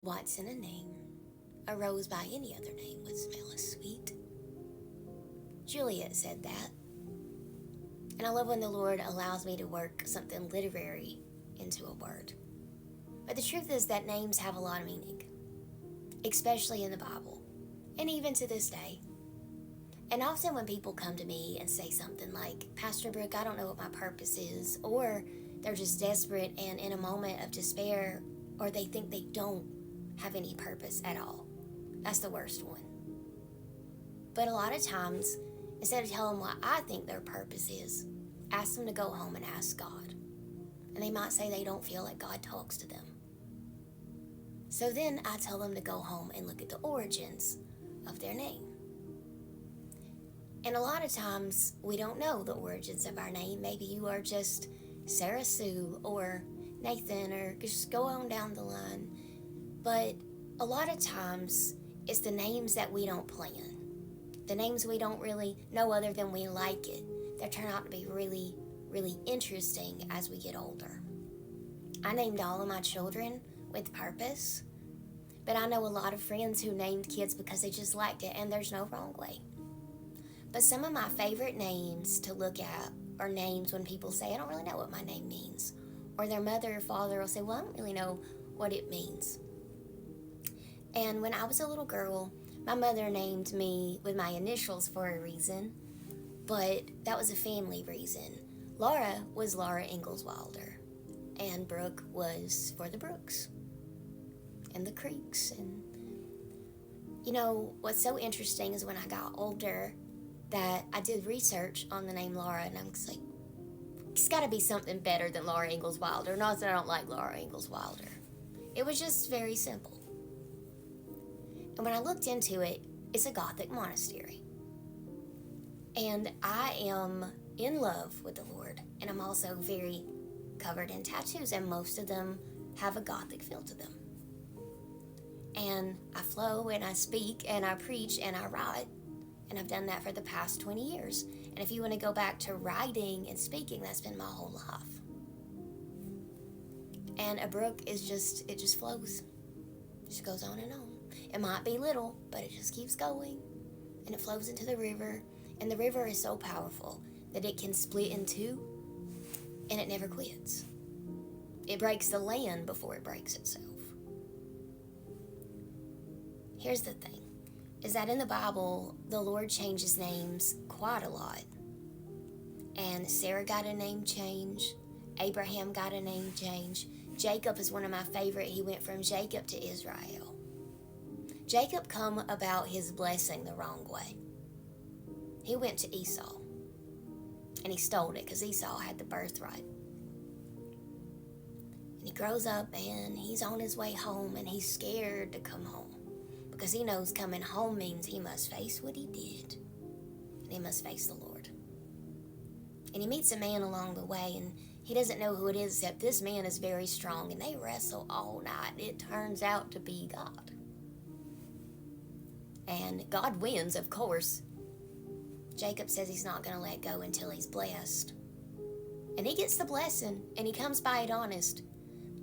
What's in a name? A rose by any other name would smell as sweet. Juliet said that. And I love when the Lord allows me to work something literary into a word. But the truth is that names have a lot of meaning, especially in the Bible, and even to this day. And often when people come to me and say something like, Pastor Brooke, I don't know what my purpose is, or they're just desperate and in a moment of despair, or they think they don't have any purpose at all. That's the worst one. But a lot of times, instead of telling them what I think their purpose is, ask them to go home and ask God. And they might say they don't feel like God talks to them. So then I tell them to go home and look at the origins of their name. And a lot of times we don't know the origins of our name. Maybe you are just Sarah Sue or Nathan, or just go on down the line. But a lot of times it's the names that we don't plan. The names we don't really know other than we like it, that turn out to be really, really interesting as we get older. I named all of my children with purpose, but I know a lot of friends who named kids because they just liked it, and there's no wrong way. But some of my favorite names to look at are names when people say, I don't really know what my name means. Or their mother or father will say, well, I don't really know what it means. And when I was a little girl, my mother named me with my initials for a reason, but that was a family reason. Laura was Laura Ingalls Wilder, and Brooke was for the brooks and the creeks. And you know, what's so interesting is when I got older, that I did research on the name Laura, and I'm just like, it's got to be something better than Laura Ingalls Wilder. Not that I don't like Laura Ingalls Wilder. It was just very simple. And when I looked into it, it's a Gothic monastery. And I am in love with the Lord, and I'm also very covered in tattoos, and most of them have a Gothic feel to them. And I flow, and I speak, and I preach, and I write. And I've done that for the past 20 years. And if you want to go back to writing and speaking, that's been my whole life. And a brook is just, it just flows. It just goes on and on. It might be little, but it just keeps going. And it flows into the river. And the river is so powerful that it can split in two, and it never quits. It breaks the land before it breaks itself. Here's the thing. Is that in the Bible, the Lord changes names quite a lot. And Sarah got a name change. Abraham got a name change. Jacob is one of my favorite. He went from Jacob to Israel. Jacob come about his blessing the wrong way. He went to Esau. And he stole it because Esau had the birthright. And he grows up and he's on his way home, and he's scared to come home. Because he knows coming home means he must face what he did. And he must face the Lord. And he meets a man along the way, and he doesn't know who it is, except this man is very strong, and they wrestle all night. It turns out to be God. And God wins, of course. Jacob says he's not going to let go until he's blessed. And he gets the blessing, and he comes by it honest.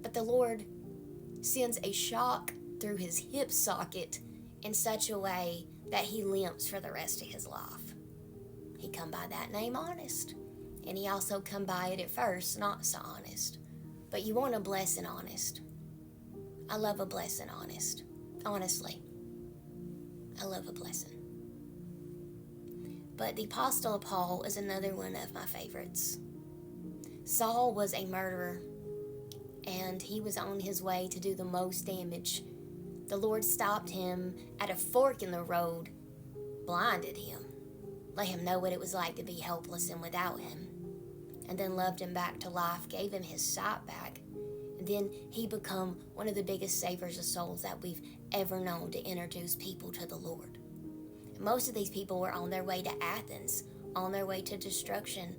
But the Lord sends a shock through his hip socket in such a way that he limps for the rest of his life. He come by that name honest, and he also come by it at first not so honest. But you want a blessing honest. I love a blessing honest. Honestly, I love a blessing. But the Apostle Paul is another one of my favorites. Saul was a murderer, and he was on his way to do the most damage. The Lord stopped him at a fork in the road, blinded him, let him know what it was like to be helpless and without him, and then loved him back to life, gave him his sight back. And then he became one of the biggest savers of souls that we've ever known to introduce people to the Lord. And most of these people were on their way to Athens, on their way to destruction.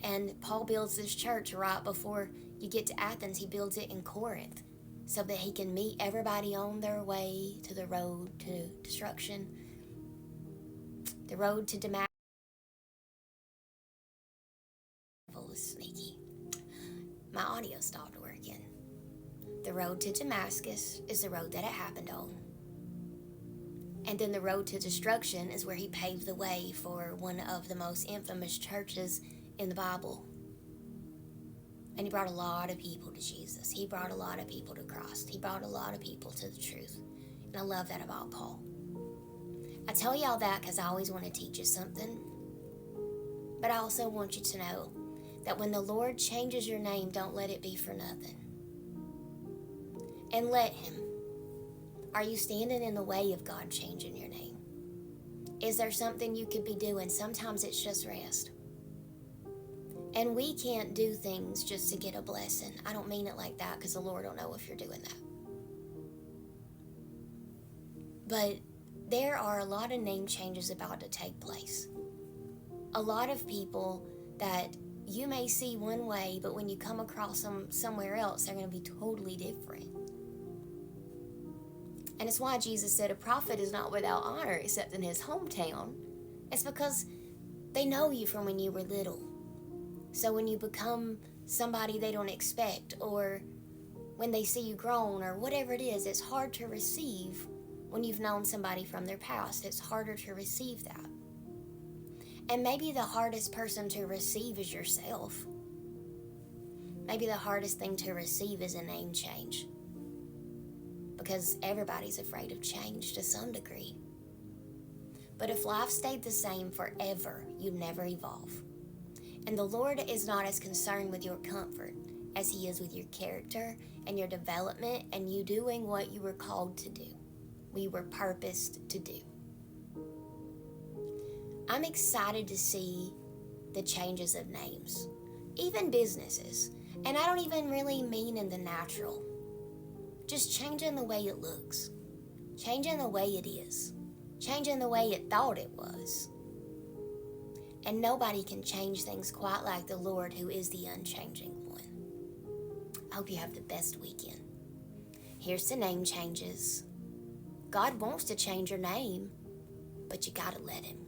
And Paul builds this church right before you get to Athens. He builds it in Corinth, so that he can meet everybody on their way to the road to destruction, the road to Damascus. Was sneaky. My audio stopped working. The road to Damascus is the road that it happened on. And then the road to destruction is where he paved the way for one of the most infamous churches in the Bible. And he brought a lot of people to Jesus. He brought a lot of people to Christ. He brought a lot of people to the truth. And I love that about Paul. I tell y'all that because I always want to teach you something. But I also want you to know that when the Lord changes your name, don't let it be for nothing. And let him. Are you standing in the way of God changing your name? Is there something you could be doing? Sometimes it's just rest. And we can't do things just to get a blessing. I don't mean it like that because the Lord don't know if you're doing that. But there are a lot of name changes about to take place. A lot of people that you may see one way, but when you come across them somewhere else, they're going to be totally different. And it's why Jesus said a prophet is not without honor except in his hometown. It's because they know you from when you were little. So when you become somebody they don't expect, or when they see you grown, or whatever it is, it's hard to receive when you've known somebody from their past. It's harder to receive that. And maybe the hardest person to receive is yourself. Maybe the hardest thing to receive is a name change. Because everybody's afraid of change to some degree. But if life stayed the same forever, you'd never evolve. And the Lord is not as concerned with your comfort as he is with your character and your development and you doing what you were called to do. We were purposed to do. I'm excited to see the changes of names, even businesses. And I don't even really mean in the natural. Just changing the way it looks, changing the way it is, changing the way it thought it was. And nobody can change things quite like the Lord, who is the unchanging one. I hope you have the best weekend. Here's the name changes. God wants to change your name, but you gotta let him.